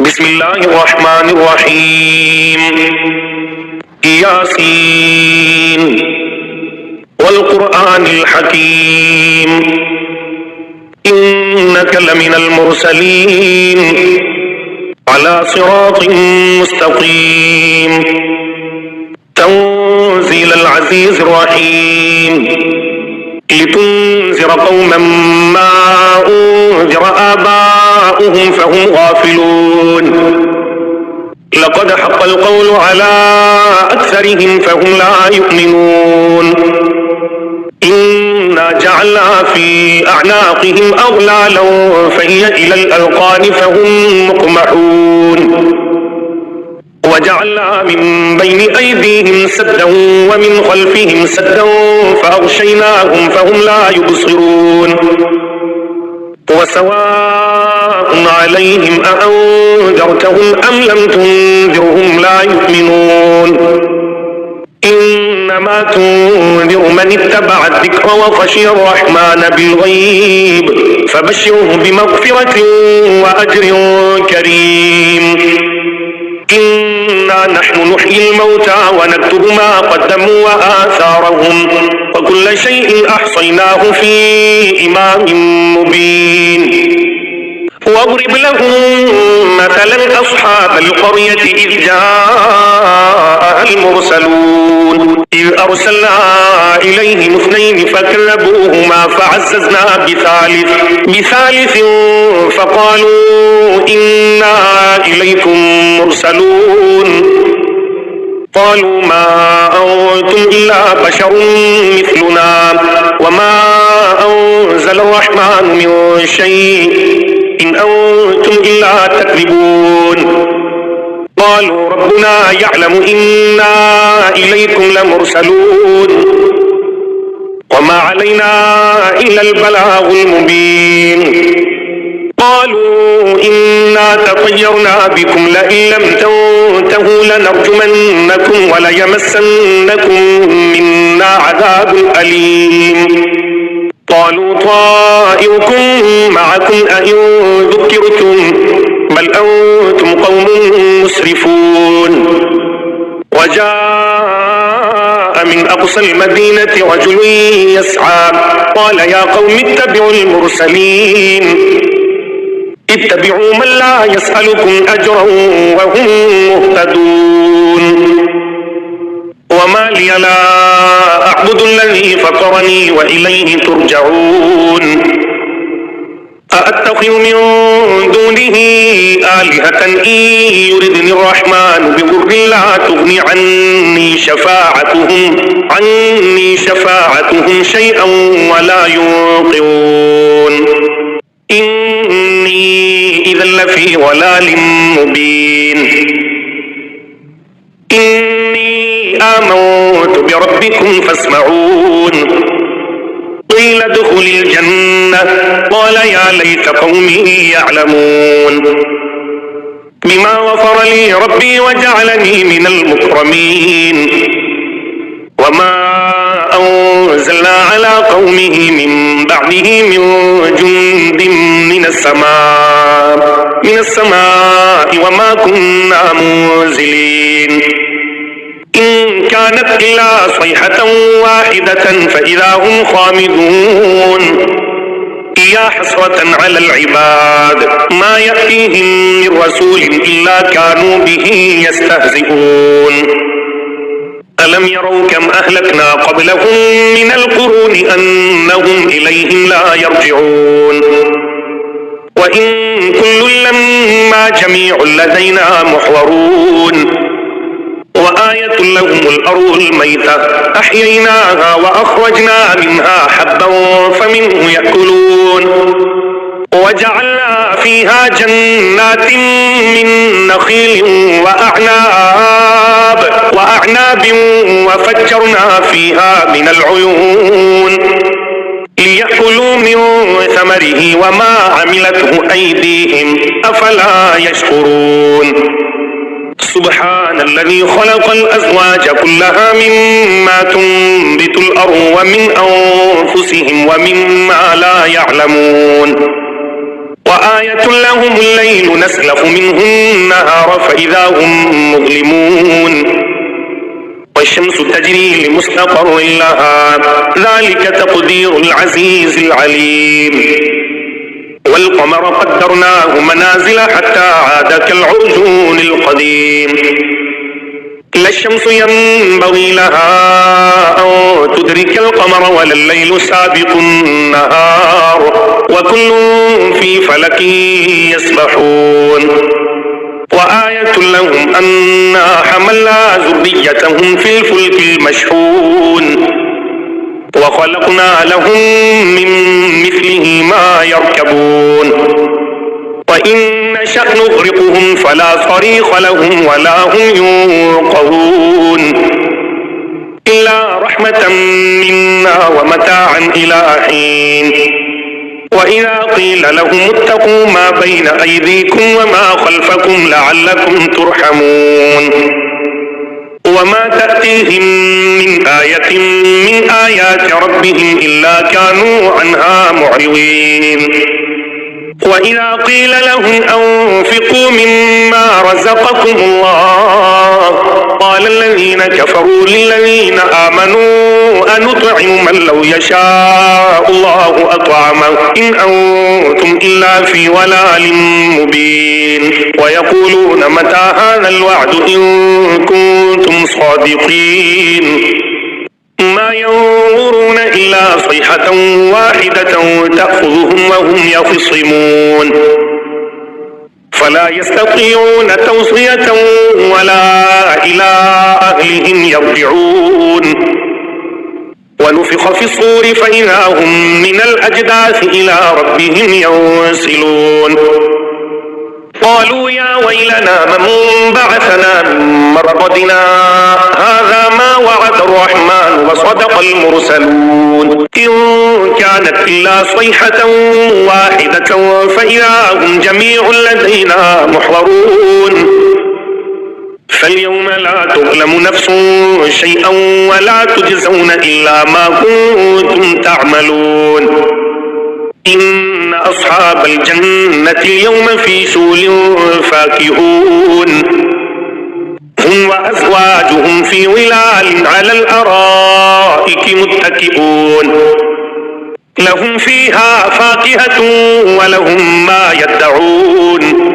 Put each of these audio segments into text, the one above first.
بسم الله الرحمن الرحيم. ياسين والقرآن الحكيم إنك لمن المرسلين على صراط مستقيم تنزيل العزيز الرحيم لتنذر قوما ما أنذر آباؤهم فهم غافلون لقد حق القول على أكثرهم فهم لا يؤمنون إنا جعلنا في أعناقهم أغلالا فهي إلى الأذقان فهم مقمحون وجعلنا من بين أيديهم سدا ومن خلفهم سدا فأغشيناهم فهم لا يبصرون وسواء عليهم أأنذرتهم أم لم تنذرهم لا يؤمنون إنما تنذر من اتبع الذكر وخشي الرحمن بالغيب فبشره بمغفرة وأجر كريم إنا نحن نحيي الموتى ونكتب ما قدموا وآثارهم وكل شيء أحصيناه في إمام مبين واضرب لهم مثلا أصحاب القرية إذ جاءها المرسلون إذ أرسلنا إليهم اثنين فكذبوهما فعززنا بثالث فقالوا إنا إليكم مرسلون قالوا ما أنتم إلا بشر مثلنا وما أنزل الرحمن من شيء إن أنتم إلا تكذبون قالوا ربنا يعلم إنا إليكم لمرسلون وما علينا إلا البلاغ المبين قالوا إنا تطيرنا بكم لئن لم تنتهوا لنرجمنكم وليمسنكم منا عذاب أليم قالوا طائركم معكم أئن ذكرتم بل أنتم قوم مسرفون وجاء من أقصى المدينة رجل يسعى قال يا قوم اتبعوا المرسلين اتبعوا من لا يسألكم أجرا وهم مهتدون وما لي لا أعبد الذي فطرني وإليه ترجعون أأتخذ من دونه آلهة إن يردني الرحمن بضر لا تغني عني شفاعتهم شيئا ولا ينقذون إني إذا لفي ضلال مبين إني آمنت بربكم فاسمعون قيل ادخل الجنة قال يا ليت قومي يعلمون بما غفر لي ربي وجعلني من المكرمين وما أنزلنا على قومه من بعده من جند من السماء وما كنا منزلين إن كانت إلا صيحة واحدة فإذا هم خامدون يا حسرة على العباد ما يأتيهم من رسول إلا كانوا به يستهزئون ألم يروا كم أهلكنا قبلهم من القرون أنهم إليهم لا يرجعون وإن كل لما جميع لدينا محضرون وآية لهم الأرض الميتة أحييناها وأخرجنا منها حبا فمنه يأكلون وجعلنا فيها جنات من نخيل وأعناب وفجرنا فيها من العيون ليأكلوا من ثمره وما عملته أيديهم أفلا يشكرون سبحان الذي خلق الأزواج كلها مما تنبت الأرض ومن أنفسهم ومما لا يعلمون وآية لهم الليل نسلخ منه النهار فإذا هم مظلمون والشمس تجري لمستقر لها ذلك تقدير العزيز العليم والقمر قدرناه منازل حتى عاد كالعرجون القديم لا الشمس ينبغي لها أن تدرك القمر ولا الليل سابق النهار وكل في فلك يسبحون وآية لهم أنا حملنا ذريتهم في الفلك المشحون وخلقنا لهم من مثله ما يركبون وإن نشأ نغرقهم فلا صريخ لهم ولا هم ينقذون إلا رحمة منا ومتاعا إلى حين وإذا قيل لهم اتقوا ما بين أيديكم وما خلفكم لعلكم ترحمون وما تأتيهم من آية من آيات ربهم إلا كانوا عنها معرضين وإذا قيل لهم أنفقوا مما رزقكم الله قال الذين كفروا للذين آمنوا أنطعم من لو يشاء الله أطعمه إن أنتم إلا في ضلال مبين ويقولون متى هذا الوعد إن كنتم صادقين ما ينظرون إلا صيحة واحدة تأخذهم وهم يخصمون فلا يستطيعون توصية ولا إلى أهلهم يرجعون ونفخ في الصور فإذا هم من الأجداث إلى ربهم ينسلون قالوا يا ويلنا من بعثنا من مرقدنا هذا ما وعد الرحمن وصدق المرسلون إن كانت إلا صيحة واحدة فإذا هم جميع لدينا محضرون فاليوم لا تظلم نفس شيئا ولا تجزون إلا ما كنتم تعملون إن أصحاب الجنة اليوم في شغل فاكهون هم وأزواجهم في ظلال على الأرائك متكئون لهم فيها فاكهة ولهم ما يدعون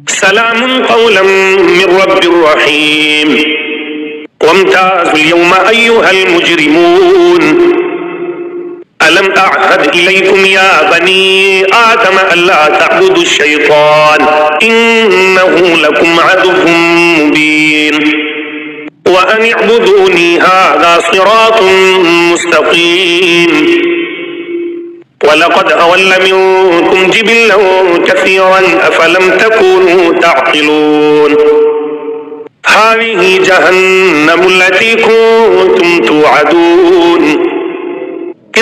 سلام قولا من رب رحيم وامتازوا اليوم أيها المجرمون ألم أعهد إليكم يا بني آدم ألا تعبدوا الشيطان إنه لكم عدو مبين وأن اعبدوني هذا صراط مستقيم ولقد أضل منكم جبلا كثيرا أفلم تكونوا تعقلون هذه جهنم التي كنتم توعدون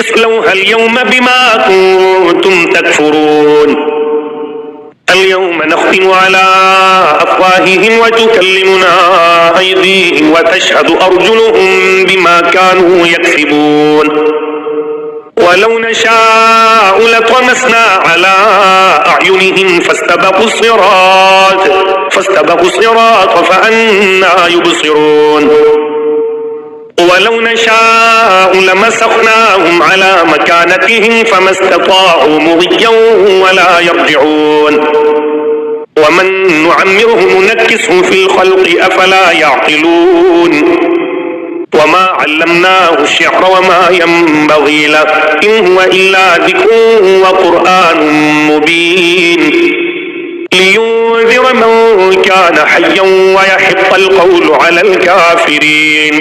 اصلوها اليوم بما كنتم تكفرون اليوم نختم على أفواههم وتكلمنا أيديهم وتشهد أرجلهم بما كانوا يكسبون ولو نشاء لطمسنا على أعينهم فاستبقوا الصراط فأنى يبصرون ولو نشاء لمسخناهم على مكانتهم فما استطاعوا مضيا ولا يرجعون ومن نعمره ننكسه في الخلق أفلا يعقلون وما علمناه الشعر وما ينبغي له إن هو إلا ذكر وقرآن مبين لينذر من كان حيا ويحق القول على الكافرين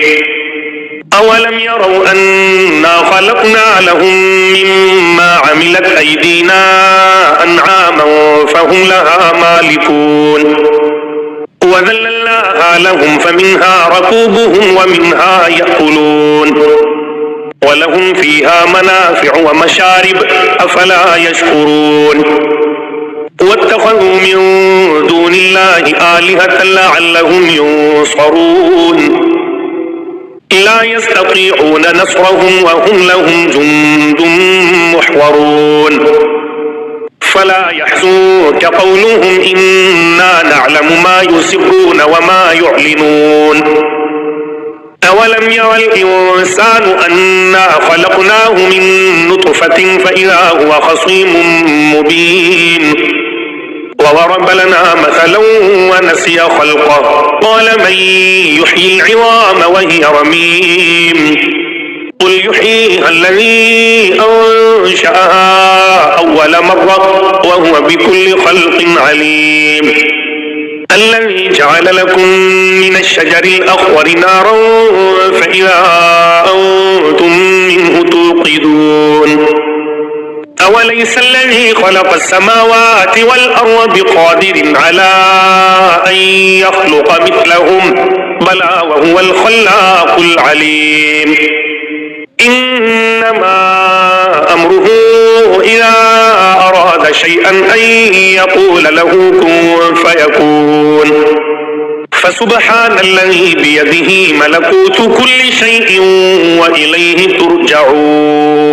أولم يروا أنا خلقنا لهم مما عملت أيدينا أنعاما فهم لها مالكون وذللناها لهم فمنها ركوبهم ومنها يأكلون ولهم فيها منافع ومشارب أفلا يشكرون واتخذوا من دون الله آلهة لعلهم ينصرون لا يستطيعون نصرهم وهم لهم جند محضرون فلا يحزنك قولهم إنا نعلم ما يسرون وما يعلنون أولم ير الإنسان أنا خلقناه من نطفة فإذا هو خصيم مبين وضرب لنا مثلا ونسي خلقه قال من يحيي العظام وهي رميم قل يحييها الذي أنشأها أول مرة وهو بكل خلق عليم الذي جعل لكم من الشجر الأخضر نارا فإذا أنتم منه توقدون أوليس الذي خلق السماوات والأرض بقادر على أن يخلق مثلهم بلى وهو الخلاق العليم إنما أمره إذا أراد شيئا أن يقول له كن فيكون فسبحان الذي بيده ملكوت كل شيء وإليه ترجعون